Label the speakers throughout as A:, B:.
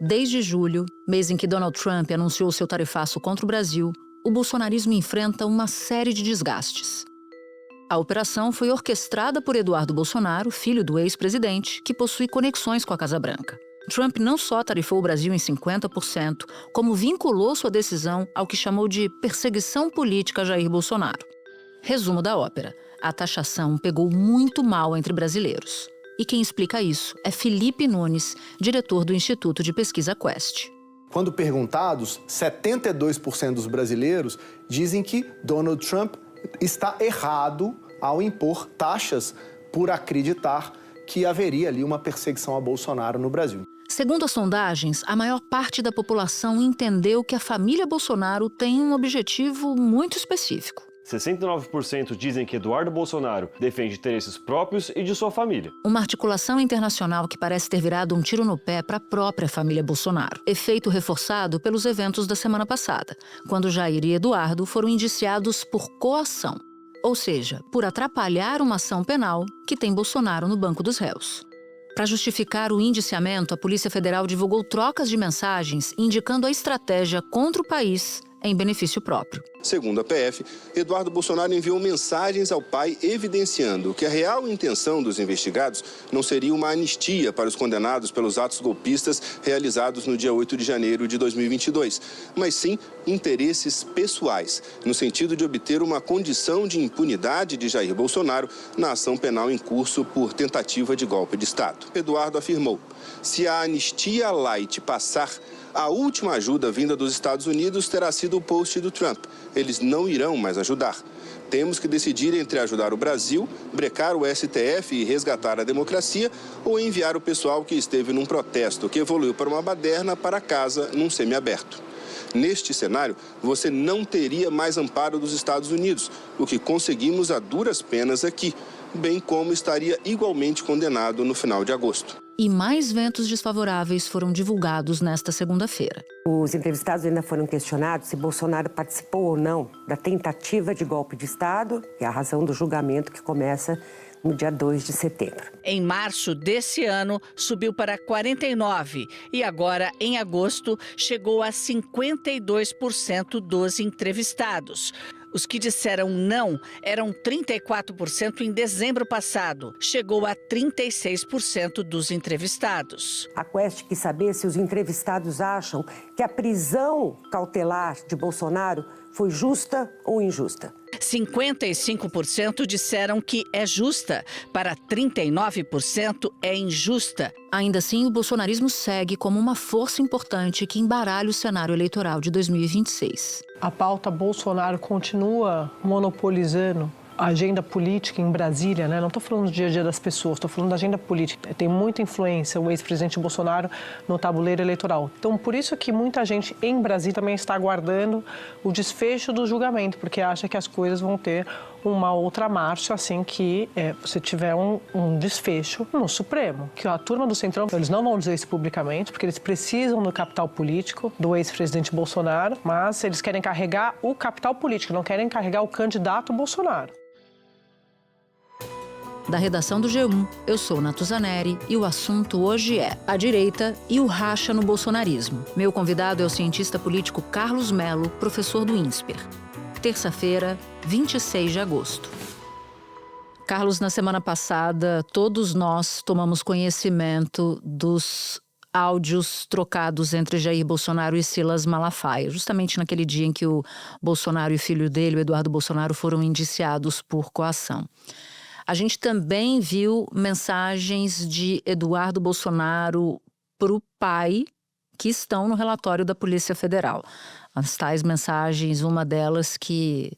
A: Desde julho, mês em que Donald Trump anunciou seu tarifaço contra o Brasil, o bolsonarismo enfrenta uma série de desgastes. A operação foi orquestrada por Eduardo Bolsonaro, filho do ex-presidente, que possui conexões com a Casa Branca. Trump não só tarifou o Brasil em 50%, como vinculou sua decisão ao que chamou de perseguição política a Jair Bolsonaro. Resumo da ópera: a taxação pegou muito mal entre brasileiros. E quem explica isso é Felipe Nunes, diretor do Instituto de Pesquisa Quest.
B: Quando perguntados, 72% dos brasileiros dizem que Donald Trump está errado ao impor taxas por acreditar que haveria ali uma perseguição a Bolsonaro no Brasil.
A: Segundo as sondagens, a maior parte da população entendeu que a família Bolsonaro tem um objetivo muito específico.
C: 69% dizem que Eduardo Bolsonaro defende interesses próprios e de sua família.
A: Uma articulação internacional que parece ter virado um tiro no pé para a própria família Bolsonaro. Efeito reforçado pelos eventos da semana passada, quando Jair e Eduardo foram indiciados por coação, ou seja, por atrapalhar uma ação penal que tem Bolsonaro no banco dos réus. Para justificar o indiciamento, a Polícia Federal divulgou trocas de mensagens indicando a estratégia contra o país em benefício próprio.
D: Segundo a PF, Eduardo Bolsonaro enviou mensagens ao pai evidenciando que a real intenção dos investigados não seria uma anistia para os condenados pelos atos golpistas realizados no dia 8 de janeiro de 2022, mas sim interesses pessoais, no sentido de obter uma condição de impunidade de Jair Bolsonaro na ação penal em curso por tentativa de golpe de Estado. Eduardo afirmou: se a anistia light passar, a última ajuda vinda dos Estados Unidos terá sido o post do Trump. Eles não irão mais ajudar. Temos que decidir entre ajudar o Brasil, brecar o STF e resgatar a democracia, ou enviar o pessoal que esteve num protesto que evoluiu para uma baderna para casa num semiaberto. Neste cenário, você não teria mais amparo dos Estados Unidos, o que conseguimos a duras penas aqui, bem como estaria igualmente condenado no final de agosto.
A: E mais ventos desfavoráveis foram divulgados nesta segunda-feira.
E: Os entrevistados ainda foram questionados se Bolsonaro participou ou não da tentativa de golpe de Estado, que é a razão do julgamento que começa no dia 2 de setembro.
F: Em março desse ano, subiu para 49% e agora, em agosto, chegou a 52% dos entrevistados. Os que disseram não eram 34% em dezembro passado. Chegou a 36% dos entrevistados.
E: A Quest quis saber se os entrevistados acham que a prisão cautelar de Bolsonaro foi justa ou injusta.
F: 55% disseram que é justa, para 39% é injusta.
A: Ainda assim, o bolsonarismo segue como uma força importante que embaralha o cenário eleitoral de 2026.
G: A pauta Bolsonaro continua monopolizando a agenda política em Brasília, né? Não estou falando do dia a dia das pessoas, estou falando da agenda política. Tem muita influência o ex-presidente Bolsonaro no tabuleiro eleitoral. Então, por isso que muita gente em Brasília também está aguardando o desfecho do julgamento, porque acha que as coisas vão ter uma outra marcha assim que você tiver um desfecho no Supremo. Que a turma do Centrão, eles não vão dizer isso publicamente, porque eles precisam do capital político do ex-presidente Bolsonaro, mas eles querem carregar o capital político, não querem carregar o candidato Bolsonaro.
A: Da redação do G1, eu sou Natuzaneri e o assunto hoje é a direita e o racha no bolsonarismo. Meu convidado é o cientista político Carlos Mello, professor do INSPER. Terça-feira, 26 de agosto. Carlos, na semana passada, todos nós tomamos conhecimento dos áudios trocados entre Jair Bolsonaro e Silas Malafaia, justamente naquele dia em que o Bolsonaro e o filho dele, o Eduardo Bolsonaro, foram indiciados por coação. A gente também viu mensagens de Eduardo Bolsonaro para o pai que estão no relatório da Polícia Federal. As tais mensagens, uma delas que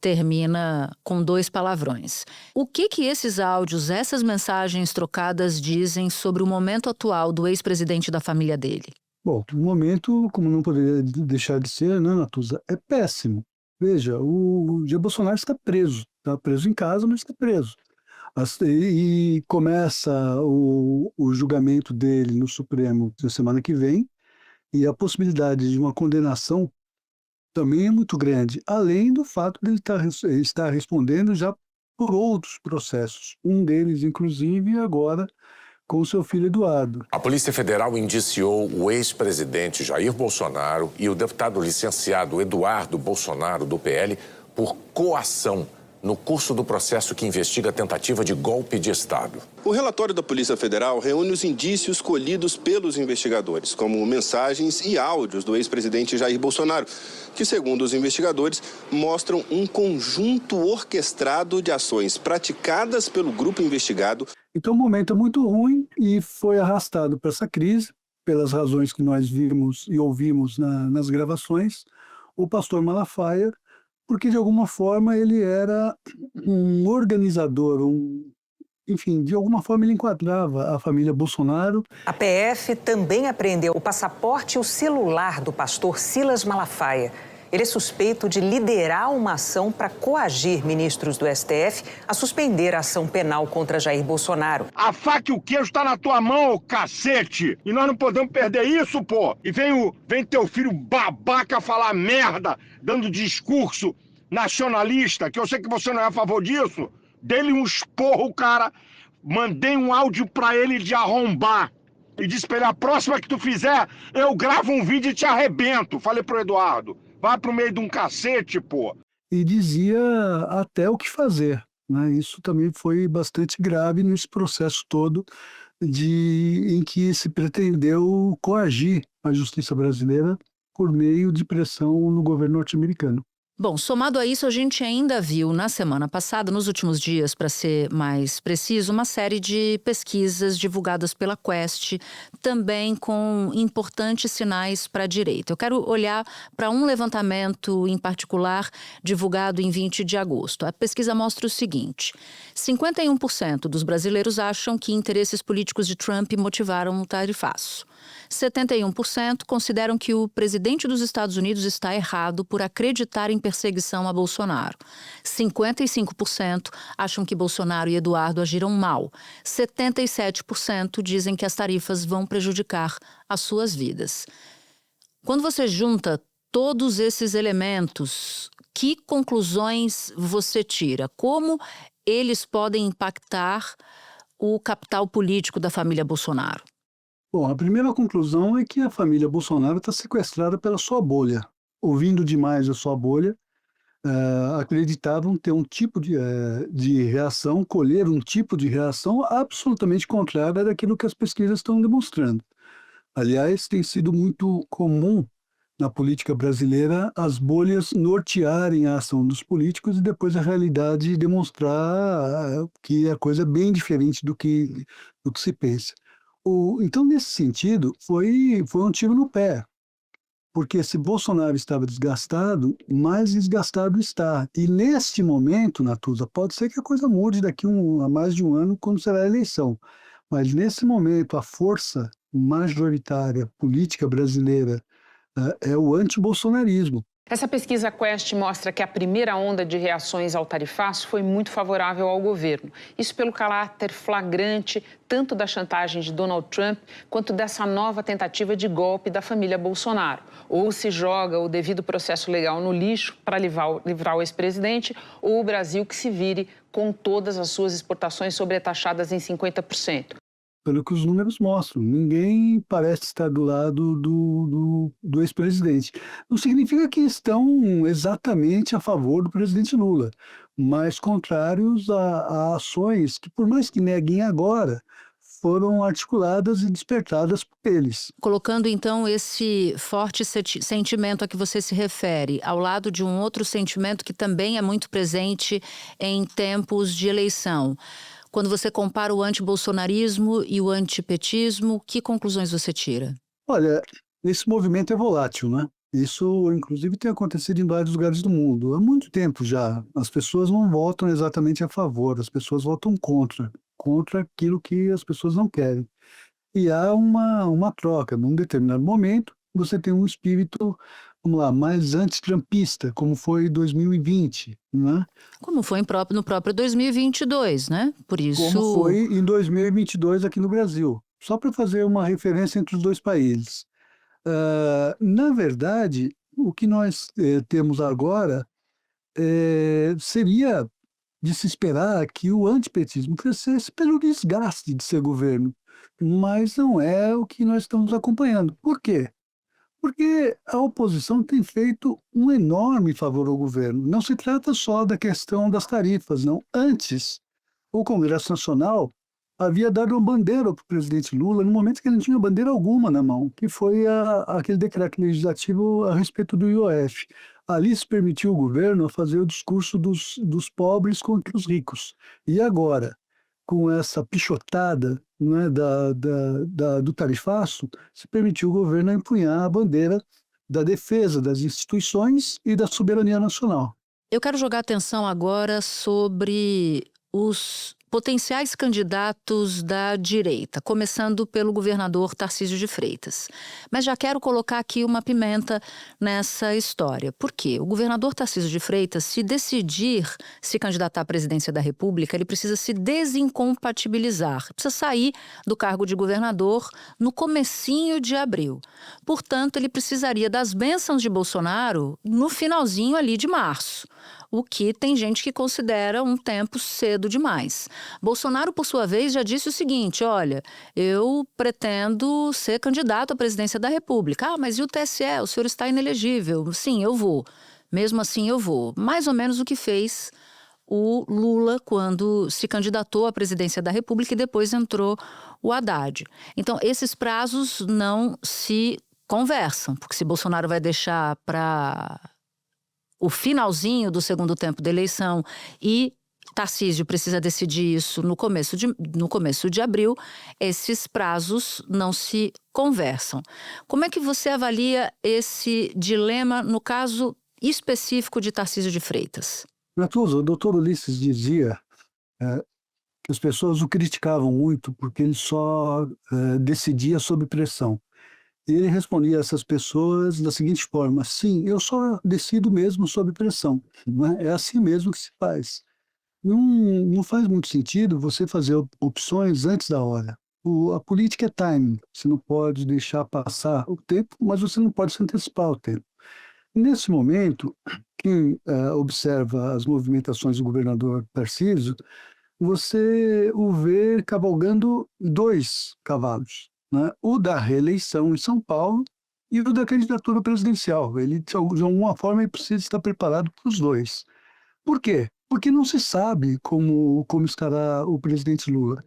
A: termina com 2 palavrões. O que esses áudios, essas mensagens trocadas dizem sobre o momento atual do ex-presidente da família dele?
H: Bom, o momento, como não poderia deixar de ser, né, Natuza, é péssimo. Veja, o Jair Bolsonaro está preso em casa, mas está preso. E começa o julgamento dele no Supremo na semana que vem, e a possibilidade de uma condenação também é muito grande, além do fato de ele estar respondendo já por outros processos. Um deles, inclusive, agora com seu filho Eduardo.
I: A Polícia Federal indiciou o ex-presidente Jair Bolsonaro e o deputado licenciado Eduardo Bolsonaro, do PL, por coação no curso do processo que investiga a tentativa de golpe de Estado.
D: O relatório da Polícia Federal reúne os indícios colhidos pelos investigadores, como mensagens e áudios do ex-presidente Jair Bolsonaro, que, segundo os investigadores, mostram um conjunto orquestrado de ações praticadas pelo grupo investigado.
H: Então o momento é muito ruim e foi arrastado para essa crise, pelas razões que nós vimos e ouvimos nas gravações, o pastor Malafaia, porque de alguma forma ele era um organizador, enfim, de alguma forma ele enquadrava a família Bolsonaro.
J: A PF também apreendeu o passaporte e o celular do pastor Silas Malafaia. Ele é suspeito de liderar uma ação para coagir ministros do STF a suspender a ação penal contra Jair Bolsonaro.
K: A faca e o queijo tá na tua mão, ô cacete! E nós não podemos perder isso, pô! E vem teu filho babaca falar merda, dando discurso nacionalista, que eu sei que você não é a favor disso. Dei-lhe um esporro, cara. Mandei um áudio pra ele de arrombar. E disse pra ele, a próxima que tu fizer, eu gravo um vídeo e te arrebento. Falei pro Eduardo. Vai pro meio de um cacete, pô.
H: E dizia até o que fazer, né? Isso também foi bastante grave nesse processo todo em que se pretendeu coagir a justiça brasileira por meio de pressão no governo norte-americano.
A: Bom, somado a isso, a gente ainda viu na semana passada, nos últimos dias, para ser mais preciso, uma série de pesquisas divulgadas pela Quest, também com importantes sinais para a direita. Eu quero olhar para um levantamento em particular divulgado em 20 de agosto. A pesquisa mostra o seguinte: 51% dos brasileiros acham que interesses políticos de Trump motivaram o tarifaço. 71% consideram que o presidente dos Estados Unidos está errado por acreditar em perseguição a Bolsonaro. 55% acham que Bolsonaro e Eduardo agiram mal. 77% dizem que as tarifas vão prejudicar as suas vidas. Quando você junta todos esses elementos, que conclusões você tira? Como eles podem impactar o capital político da família Bolsonaro?
H: Bom, a primeira conclusão é que a família Bolsonaro está sequestrada pela sua bolha. Ouvindo demais a sua bolha, acreditavam ter um tipo de reação, colher um tipo de reação absolutamente contrária daquilo que as pesquisas estão demonstrando. Aliás, tem sido muito comum na política brasileira as bolhas nortearem a ação dos políticos e depois a realidade demonstrar que a coisa é bem diferente do que se pensa. Então, nesse sentido, foi um tiro no pé, porque se Bolsonaro estava desgastado, mais desgastado está. E neste momento, Natuza, pode ser que a coisa mude daqui a mais de um ano, quando será a eleição, mas nesse momento a força majoritária política brasileira é o antibolsonarismo.
L: Essa pesquisa Quest mostra que a primeira onda de reações ao tarifaço foi muito favorável ao governo. Isso pelo caráter flagrante tanto da chantagem de Donald Trump quanto dessa nova tentativa de golpe da família Bolsonaro. Ou se joga o devido processo legal no lixo para livrar o ex-presidente, ou o Brasil que se vire com todas as suas exportações sobretaxadas em 50%.
H: Pelo que os números mostram, ninguém parece estar do lado do ex-presidente. Não significa que estão exatamente a favor do presidente Lula, mas contrários a ações que, por mais que neguem agora, foram articuladas e despertadas por eles.
A: Colocando, então, esse forte sentimento a que você se refere, ao lado de um outro sentimento que também é muito presente em tempos de eleição. Quando você compara o antibolsonarismo e o antipetismo, que conclusões você tira?
H: Olha, esse movimento é volátil, né? Isso, inclusive, tem acontecido em vários lugares do mundo. Há muito tempo já. As pessoas não votam exatamente a favor, as pessoas votam contra aquilo que as pessoas não querem. E há uma troca. Num determinado momento, você tem um espírito, vamos lá, mais antitrumpista, como foi em 2020, né?
A: Como foi no próprio 2022, né? Por isso...
H: Como foi em 2022 aqui no Brasil. Só para fazer uma referência entre os dois países. Na verdade, o que nós temos agora seria de se esperar que o antipetismo crescesse pelo desgaste de ser governo. mas não é o que nós estamos acompanhando. Por quê? Porque a oposição tem feito um enorme favor ao governo. Não se trata só da questão das tarifas, não. Antes, o Congresso Nacional havia dado uma bandeira para o presidente Lula no momento que ele não tinha bandeira alguma na mão, que foi aquele decreto legislativo a respeito do IOF. Ali se permitiu ao governo fazer o discurso dos pobres contra os ricos. E agora, com essa pichotada, né, do tarifaço, se permitiu ao governo empunhar a bandeira da defesa das instituições e da soberania nacional.
A: Eu quero jogar atenção agora sobre os potenciais candidatos da direita, começando pelo governador Tarcísio de Freitas. Mas já quero colocar aqui uma pimenta nessa história. Por quê? O governador Tarcísio de Freitas, se decidir se candidatar à presidência da República, ele precisa se desincompatibilizar, precisa sair do cargo de governador no comecinho de abril. Portanto, ele precisaria das bênçãos de Bolsonaro no finalzinho ali de março. O que tem gente que considera um tempo cedo demais. Bolsonaro, por sua vez, já disse o seguinte: olha, eu pretendo ser candidato à presidência da República. Ah, mas e o TSE? O senhor está inelegível. Sim, eu vou. Mesmo assim, eu vou. Mais ou menos o que fez o Lula quando se candidatou à presidência da República e depois entrou o Haddad. Então, esses prazos não se conversam, porque se Bolsonaro vai deixar para o finalzinho do segundo tempo da eleição e Tarcísio precisa decidir isso no começo de abril, esses prazos não se conversam. Como é que você avalia esse dilema no caso específico de Tarcísio de Freitas?
H: Natuza, o doutor Ulisses dizia que as pessoas o criticavam muito porque ele só decidia sob pressão. E ele respondia a essas pessoas da seguinte forma: sim, eu só decido mesmo sob pressão, não é? É assim mesmo que se faz. Não faz muito sentido você fazer opções antes da hora. A política é timing, você não pode deixar passar o tempo, mas você não pode se antecipar ao tempo. Nesse momento, quem observa as movimentações do governador Tarcísio, você o vê cavalgando dois cavalos, né? O da reeleição em São Paulo e o da candidatura presidencial. Ele, de alguma forma, ele precisa estar preparado para os dois. Por quê? Porque não se sabe como estará o presidente Lula.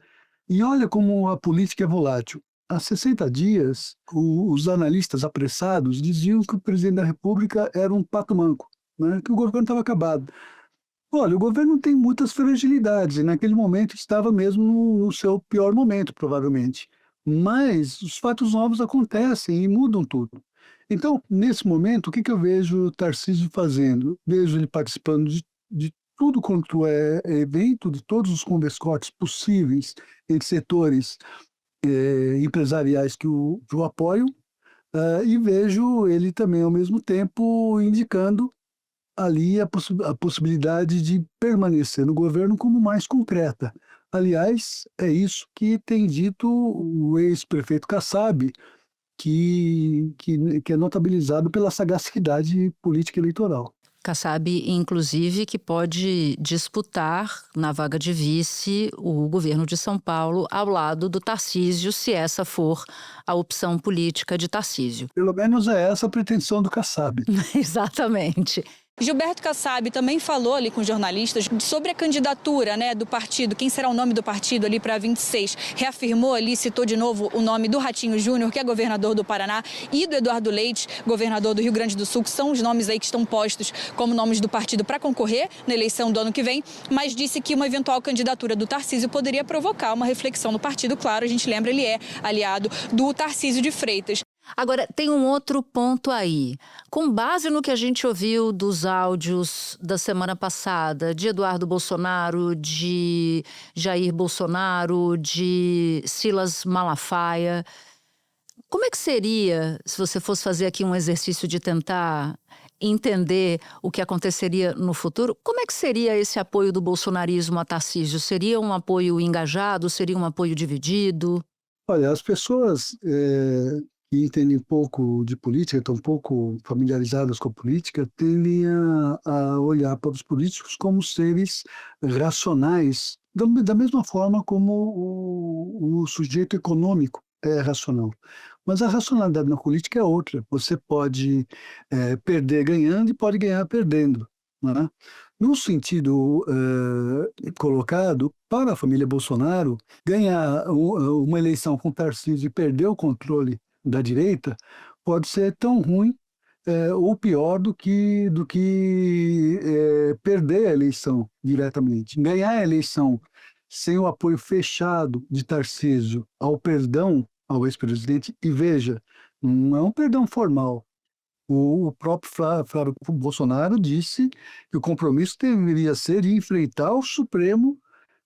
H: E olha como a política é volátil. Há 60 dias, os analistas apressados diziam que o presidente da República era um pato manco, né? Que o governo estava acabado. Olha, o governo tem muitas fragilidades e naquele momento estava mesmo no seu pior momento, provavelmente. Mas os fatos novos acontecem e mudam tudo. Então, nesse momento, o que eu vejo o Tarcísio fazendo? Vejo ele participando de tudo quanto é evento, de todos os converscotes possíveis entre setores empresariais que o apoiam, e vejo ele também, ao mesmo tempo, indicando ali a possibilidade de permanecer no governo como mais concreta. Aliás, é isso que tem dito o ex-prefeito Kassab, que é notabilizado pela sagacidade política eleitoral.
A: Kassab, inclusive, que pode disputar na vaga de vice o governo de São Paulo ao lado do Tarcísio, se essa for a opção política de Tarcísio.
H: Pelo menos é essa a pretensão do Kassab.
A: Exatamente.
M: Gilberto Kassab também falou ali com jornalistas sobre a candidatura, né, do partido, quem será o nome do partido ali para 26. Reafirmou ali, citou de novo o nome do Ratinho Júnior, que é governador do Paraná, e do Eduardo Leite, governador do Rio Grande do Sul, que são os nomes aí que estão postos como nomes do partido para concorrer na eleição do ano que vem, mas disse que uma eventual candidatura do Tarcísio poderia provocar uma reflexão no partido. Claro, a gente lembra, ele é aliado do Tarcísio de Freitas.
A: Agora, tem um outro ponto aí. Com base no que a gente ouviu dos áudios da semana passada, de Eduardo Bolsonaro, de Jair Bolsonaro, de Silas Malafaia, como é que seria, se você fosse fazer aqui um exercício de tentar entender o que aconteceria no futuro, como é que seria esse apoio do bolsonarismo a Tarcísio? Seria um apoio engajado? Seria um apoio dividido?
H: Olha, as pessoas que que entendem pouco de política, estão pouco familiarizadas com a política, tendem a olhar para os políticos como seres racionais, da mesma forma como o sujeito econômico é racional. Mas a racionalidade na política é outra. Você pode perder ganhando e pode ganhar perdendo, né? No sentido colocado, para a família Bolsonaro, ganhar uma eleição com Tarcísio e perder o controle da direita pode ser tão ruim ou pior do que perder a eleição diretamente. Ganhar a eleição sem o apoio fechado de Tarcísio ao perdão ao ex-presidente, e veja, não é um perdão formal. O próprio Flávio Bolsonaro disse que o compromisso deveria ser de enfrentar o Supremo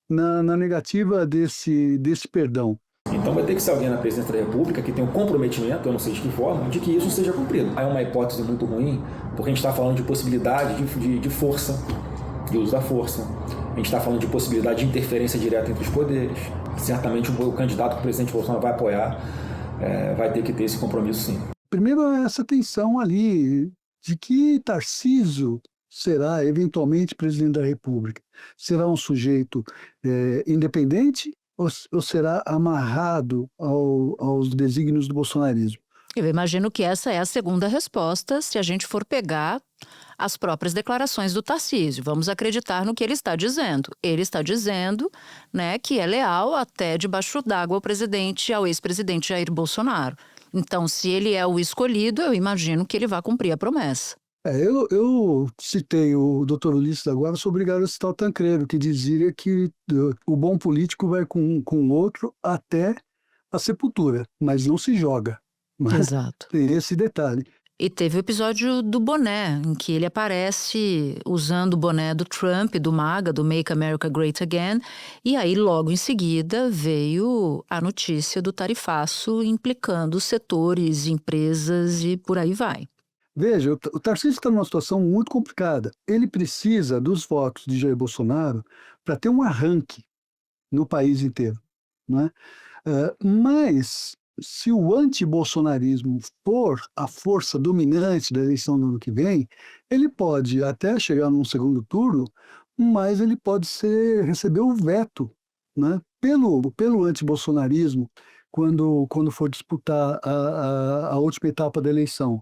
H: na negativa desse perdão.
N: Então vai ter que ser alguém na presidência da República que tenha um comprometimento, eu não sei de que forma, de que isso seja cumprido. É uma hipótese muito ruim, porque a gente está falando de possibilidade de força, de uso da força. A gente está falando de possibilidade de interferência direta entre os poderes. Certamente o candidato que o presidente Bolsonaro vai apoiar vai ter que ter esse compromisso, sim.
H: Primeiro, essa tensão ali de que Tarcísio será eventualmente presidente da República. Será um sujeito independente ou será amarrado aos desígnios do bolsonarismo?
A: Eu imagino que essa é a segunda resposta, se a gente for pegar as próprias declarações do Tarcísio. Vamos acreditar no que ele está dizendo. Ele está dizendo, né, que é leal até debaixo d'água ao ex-presidente Jair Bolsonaro. Então, se ele é o escolhido, eu imagino que ele vai cumprir a promessa.
H: Eu citei o doutor Ulisses agora, sou obrigado a citar o Tancredo, que dizia que o bom político vai com o outro até a sepultura, mas não se joga.
A: Exato.
H: Tem esse detalhe.
A: E teve o episódio do boné, em que ele aparece usando o boné do Trump, do MAGA, do Make America Great Again, e aí logo em seguida veio a notícia do tarifaço implicando setores, empresas e por aí vai.
H: Veja, o Tarcísio está numa situação muito complicada. Ele precisa dos votos de Jair Bolsonaro para ter um arranque no país inteiro, né? Mas se o antibolsonarismo for a força dominante da eleição do ano que vem, ele pode até chegar num segundo turno, mas ele pode receber o veto, né, pelo antibolsonarismo quando for disputar a última etapa da eleição.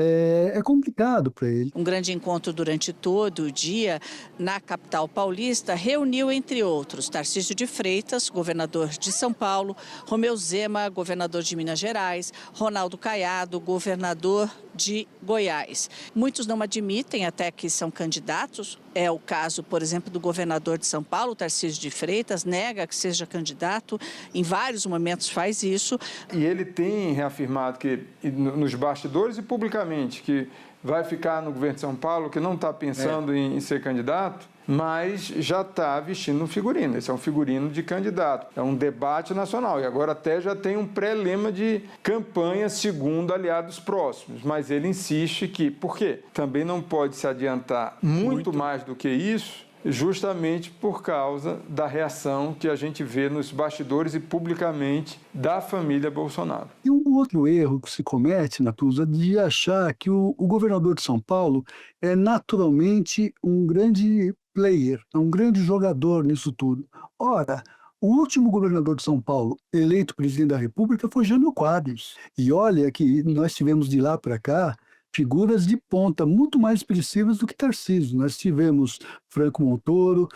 H: É complicado para ele.
F: Um grande encontro durante todo o dia na capital paulista reuniu, entre outros, Tarcísio de Freitas, governador de São Paulo, Romeu Zema, governador de Minas Gerais, Ronaldo Caiado, governador de Goiás. Muitos não admitem até que são candidatos. É o caso, por exemplo, do governador de São Paulo, Tarcísio de Freitas, nega que seja candidato, em vários momentos faz isso.
O: E ele tem reafirmado que, nos bastidores e publicamente, que vai ficar no governo de São Paulo, que não está pensando em ser candidato, mas já está vestindo um figurino. Esse é um figurino de candidato. É um debate nacional. E agora até já tem um pré-lema de campanha segundo aliados próximos. Mas ele insiste que, por quê? Também não pode se adiantar muito mais do que isso, justamente por causa da reação que a gente vê nos bastidores e publicamente da família Bolsonaro.
H: E um outro erro que se comete, Natuza, de achar que o governador de São Paulo é naturalmente um grande player, um grande jogador nisso tudo. Ora, o último governador de São Paulo eleito presidente da República foi Jânio Quadros. E olha que nós tivemos de lá para cá figuras de ponta muito mais expressivas do que Tarcísio. Nós tivemos Franco Montoro,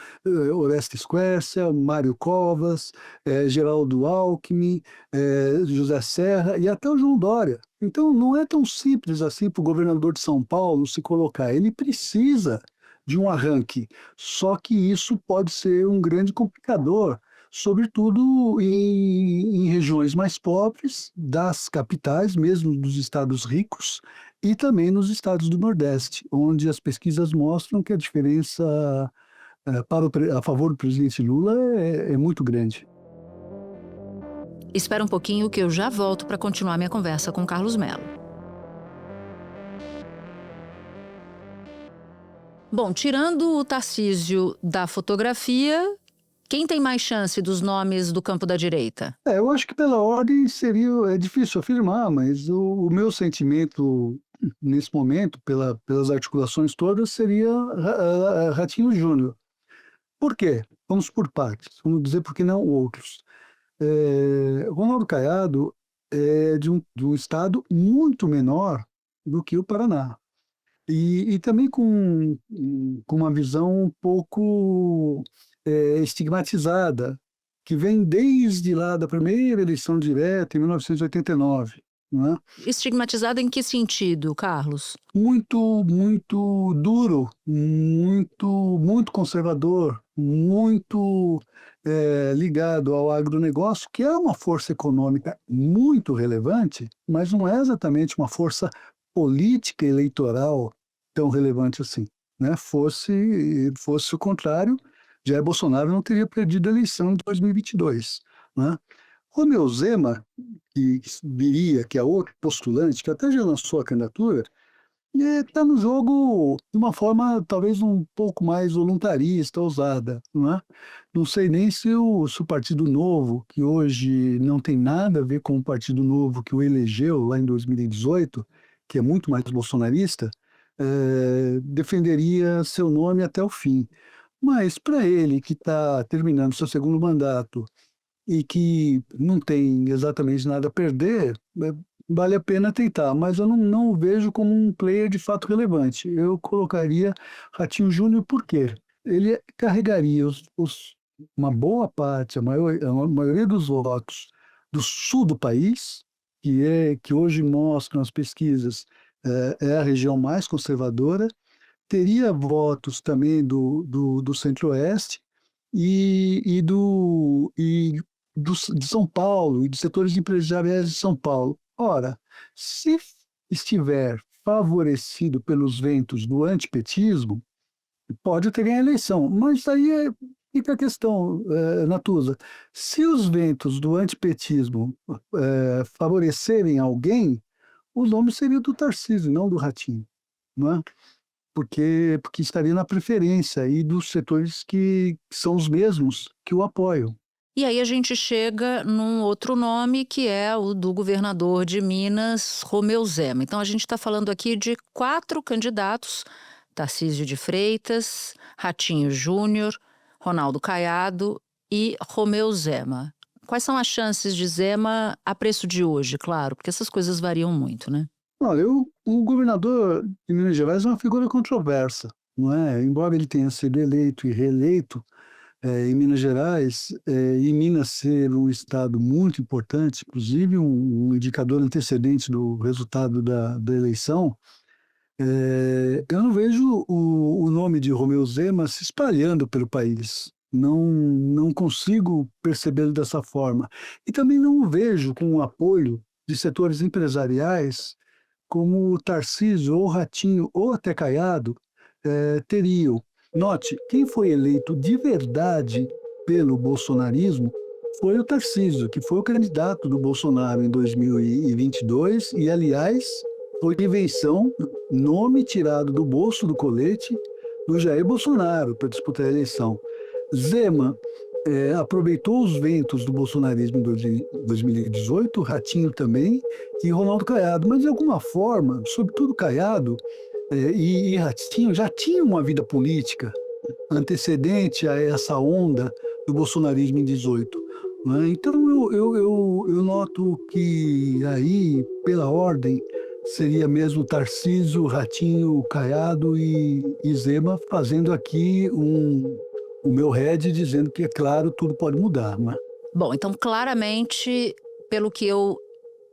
H: Orestes Quercia, Mário Covas, Geraldo Alckmin, José Serra e até o João Dória. Então não é tão simples assim para o governador de São Paulo se colocar. Ele precisa de um arranque, só que isso pode ser um grande complicador, sobretudo em regiões mais pobres das capitais, mesmo dos estados ricos, e também nos estados do Nordeste, onde as pesquisas mostram que a diferença a favor do presidente Lula é muito grande.
A: Espera um pouquinho que eu já volto para continuar minha conversa com Carlos Mello. Bom, tirando o Tarcísio da fotografia, Quem tem mais chance dos nomes do campo da direita?
H: Eu acho que pela ordem é difícil afirmar, mas o meu sentimento nesse momento, pelas articulações todas, seria Ratinho Júnior. Por quê? Vamos por partes, vamos dizer por que não outros. Ronaldo Caiado é de um estado muito menor do que o Paraná. E também com uma visão um pouco estigmatizada, que vem desde lá da primeira eleição direta, em 1989. Não é?
A: Estigmatizada em que sentido, Carlos?
H: Muito, muito duro, muito conservador, muito ligado ao agronegócio, que é uma força econômica muito relevante, mas não é exatamente uma força política eleitoral tão relevante assim. Né? Fosse o contrário, Jair Bolsonaro não teria perdido a eleição de 2022. Né? Romeu Zema, que é outro postulante, que até já lançou a candidatura, está no jogo de uma forma talvez um pouco mais voluntarista, ousada. Não é? Não sei nem se o Partido Novo, que hoje não tem nada a ver com o Partido Novo que o elegeu lá em 2018, que é muito mais bolsonarista, defenderia seu nome até o fim. Mas para ele, que está terminando seu segundo mandato e que não tem exatamente nada a perder, vale a pena tentar, mas eu não o vejo como um player de fato relevante. Eu colocaria Ratinho Júnior, por quê? Ele carregaria uma boa parte, a maioria dos votos do sul do país, que hoje mostram as pesquisas, é a região mais conservadora, teria votos também do Centro-Oeste de São Paulo e dos setores empresariais de São Paulo. Ora, se estiver favorecido pelos ventos do antipetismo, pode ter ganho a eleição. Mas aí fica a questão, Natuza. Se os ventos do antipetismo favorecerem alguém, o nome seria do Tarcísio, não do Ratinho. Não é? Porque estaria na preferência aí dos setores que são os mesmos que o apoiam.
A: E aí a gente chega num outro nome, que é o do governador de Minas, Romeu Zema. Então a gente está falando aqui de 4 candidatos: Tarcísio de Freitas, Ratinho Júnior, Ronaldo Caiado e Romeu Zema. Quais são as chances de Zema a preço de hoje, claro? Porque essas coisas variam muito, né?
H: Olha, o governador de Minas Gerais é uma figura controversa, não é? Embora ele tenha sido eleito e reeleito em Minas Gerais, e Minas ser um estado muito importante, inclusive um indicador antecedente do resultado da eleição, eu não vejo o nome de Romeu Zema se espalhando pelo país. Não consigo percebê-lo dessa forma. E também não o vejo com o apoio de setores empresariais como o Tarcísio, ou Ratinho, ou até Caiado, teriam. Note, quem foi eleito de verdade pelo bolsonarismo foi o Tarcísio, que foi o candidato do Bolsonaro em 2022 e, aliás, foi invenção, nome tirado do bolso do colete do Jair Bolsonaro para disputar a eleição. Zema aproveitou os ventos do bolsonarismo em 2018, Ratinho também, e Ronaldo Caiado. Mas, de alguma forma, sobretudo Caiado e Ratinho, já tinham uma vida política antecedente a essa onda do bolsonarismo em 2018. Né? Então, eu noto que aí, pela ordem, seria mesmo Tarcísio, Ratinho, Caiado e Zema, fazendo aqui o meu head dizendo que, é claro, tudo pode mudar. Né?
A: Bom, então, claramente, pelo que eu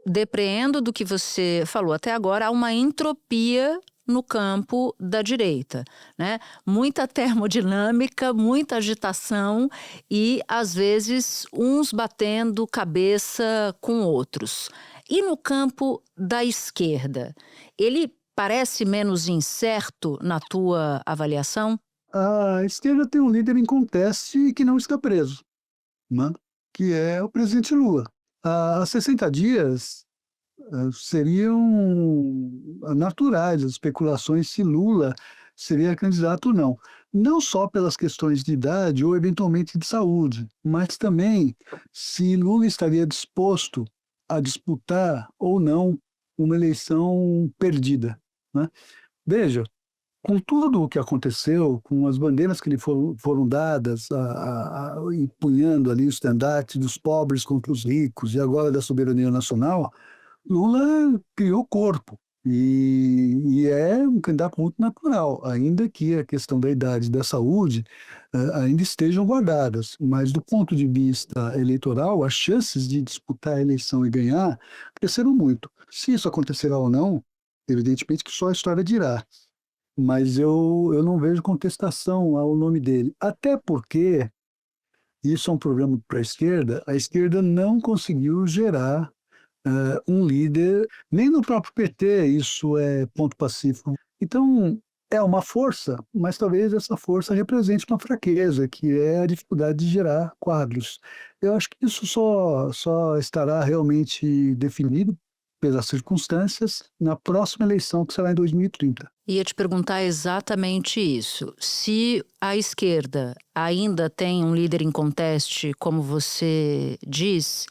A: depreendo do que você falou até agora, há uma entropia no campo da direita, né? Muita termodinâmica, muita agitação e, às vezes, uns batendo cabeça com outros. E no campo da esquerda, ele parece menos incerto na tua avaliação?
H: A esquerda tem um líder em conteste que não está preso, né? Que é o presidente Lula. Há 60 dias seriam naturais as especulações se Lula seria candidato ou não. Não só pelas questões de idade ou eventualmente de saúde, mas também se Lula estaria disposto a disputar ou não uma eleição perdida, né? Veja, com tudo o que aconteceu, com as bandeiras que lhe foram dadas, empunhando ali o estandarte dos pobres contra os ricos e agora da soberania nacional, Lula criou corpo e é um candidato muito natural, ainda que a questão da idade e da saúde ainda estejam guardadas. Mas do ponto de vista eleitoral, as chances de disputar a eleição e ganhar cresceram muito. Se isso acontecerá ou não, evidentemente que só a história dirá. Mas eu não vejo contestação ao nome dele. Até porque isso é um problema para a esquerda não conseguiu gerar um líder, nem no próprio PT isso é ponto pacífico. Então, é uma força, mas talvez essa força represente uma fraqueza, que é a dificuldade de gerar quadros. Eu acho que isso só estará realmente definido pelas circunstâncias na próxima eleição, que será em 2030.
A: Ia te perguntar exatamente isso. Se a esquerda ainda tem um líder em conteste, como você diz,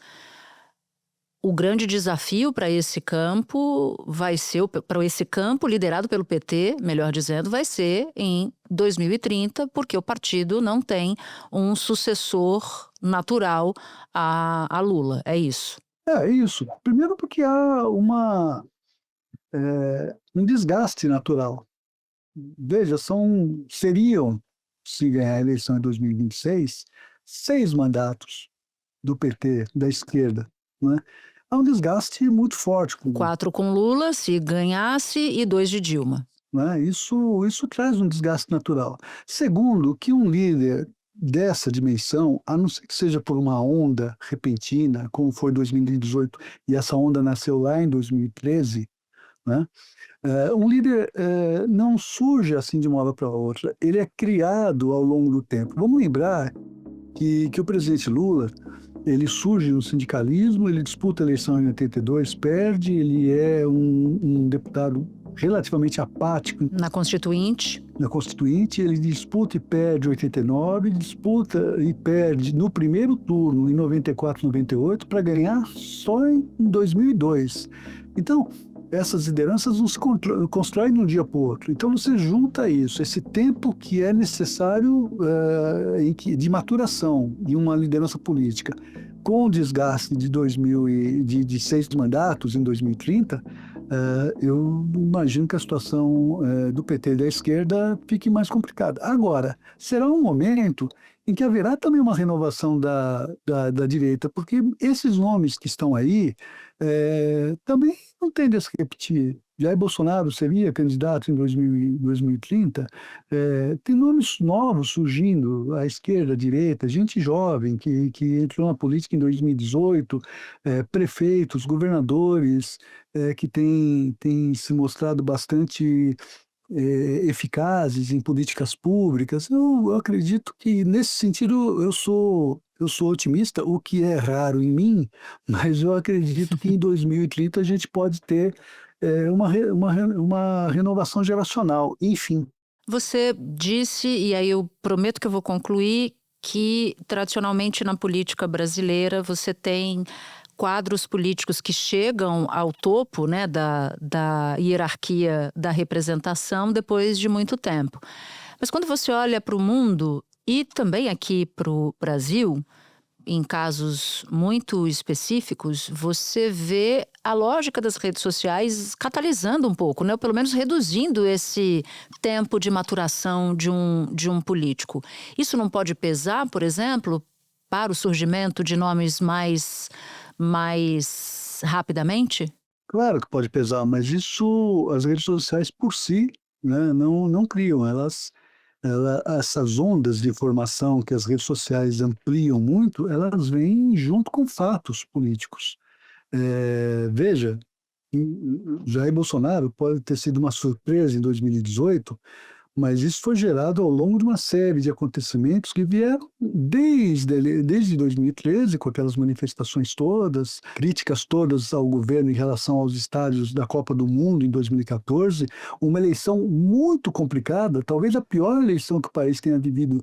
A: o grande desafio para esse campo vai ser, para esse campo liderado pelo PT, melhor dizendo, vai ser em 2030, porque o partido não tem um sucessor natural a Lula. É isso?
H: É isso. Primeiro porque há um desgaste natural. Veja, seriam, se ganhar a eleição em 2026, 6 mandatos do PT, da esquerda, né? Há um desgaste muito forte.
A: 4 com Lula, se ganhasse, e 2 de Dilma.
H: Né? Isso traz um desgaste natural. Segundo, que um líder dessa dimensão, a não ser que seja por uma onda repentina, como foi 2018, e essa onda nasceu lá em 2013, né? Um líder não surge assim de uma hora para outra, ele é criado ao longo do tempo. Vamos lembrar que o presidente Lula, ele surge no sindicalismo, ele disputa a eleição em 82, perde, ele é um deputado relativamente apático.
A: Na Constituinte,
H: ele disputa e perde em 89, disputa e perde no primeiro turno, em 94, 98, para ganhar só em 2002. Então, essas lideranças não se constroem de um dia para o outro. Então, você junta isso, esse tempo que é necessário de maturação de uma liderança política, com o desgaste de 6 mandatos em 2030, eu imagino que a situação do PT e da esquerda fique mais complicada. Agora, será um momento em que haverá também uma renovação da direita, porque esses nomes que estão aí também não tendem a se repetir. Jair Bolsonaro seria candidato em 2030, tem nomes novos surgindo, à esquerda, à direita, gente jovem que entrou na política em 2018, prefeitos, governadores que têm se mostrado bastante eficazes em políticas públicas. Eu acredito que, nesse sentido, eu sou otimista, o que é raro em mim, mas eu acredito que em 2030 a gente pode ter uma renovação geracional, enfim.
A: Você disse, e aí eu prometo que eu vou concluir, que tradicionalmente na política brasileira você tem quadros políticos que chegam ao topo, né, da hierarquia da representação depois de muito tempo. Mas quando você olha para o mundo e também aqui para o Brasil, em casos muito específicos, você vê a lógica das redes sociais catalisando um pouco, né? Ou pelo menos reduzindo esse tempo de maturação de um político. Isso não pode pesar, por exemplo, para o surgimento de nomes mais rapidamente?
H: Claro que pode pesar, mas isso as redes sociais por si, né, não criam. Essas ondas de informação que as redes sociais ampliam muito, elas vêm junto com fatos políticos. Veja, Jair Bolsonaro pode ter sido uma surpresa em 2018, Mas isso foi gerado ao longo de uma série de acontecimentos que vieram desde 2013, com aquelas manifestações todas, críticas todas ao governo em relação aos estádios da Copa do Mundo em 2014, uma eleição muito complicada, talvez a pior eleição que o país tenha vivido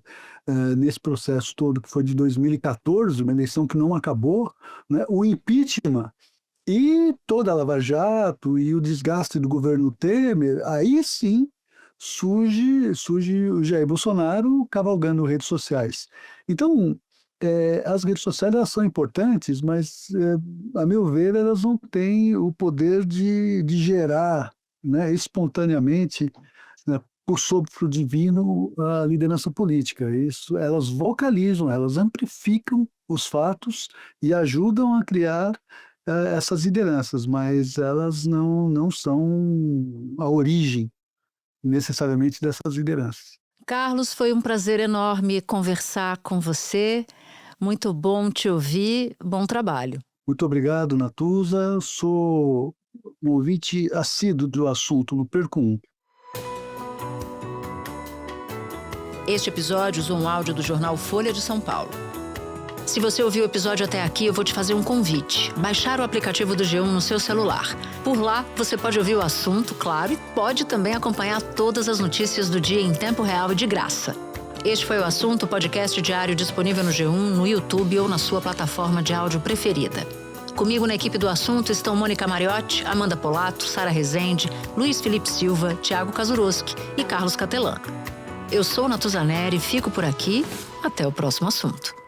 H: nesse processo todo, que foi de 2014, uma eleição que não acabou, né? O impeachment e toda a Lava Jato e o desgaste do governo Temer, aí sim surge o Jair Bolsonaro cavalgando redes sociais. Então, as redes sociais elas são importantes, mas, a meu ver, elas não têm o poder de gerar, né, espontaneamente, né, por sopro divino, a liderança política. Isso, elas vocalizam, elas amplificam os fatos e ajudam a criar essas lideranças, mas elas não são a origem necessariamente dessas lideranças.
A: Carlos, foi um prazer enorme conversar com você. Muito bom te ouvir. Bom trabalho.
H: Muito obrigado, Natuza. Sou um ouvinte assíduo do assunto, não perco um.
A: Este episódio usou um áudio do jornal Folha de São Paulo. Se você ouviu o episódio até aqui, eu vou te fazer um convite. Baixar o aplicativo do G1 no seu celular. Por lá, você pode ouvir o assunto, claro, e pode também acompanhar todas as notícias do dia em tempo real e de graça. Este foi o Assunto, podcast diário disponível no G1, no YouTube ou na sua plataforma de áudio preferida. Comigo na equipe do Assunto estão Mônica Mariotti, Amanda Polato, Sara Rezende, Luiz Felipe Silva, Thiago Kazuroski e Carlos Catelan. Eu sou Natuza Neri, fico por aqui. Até o próximo assunto.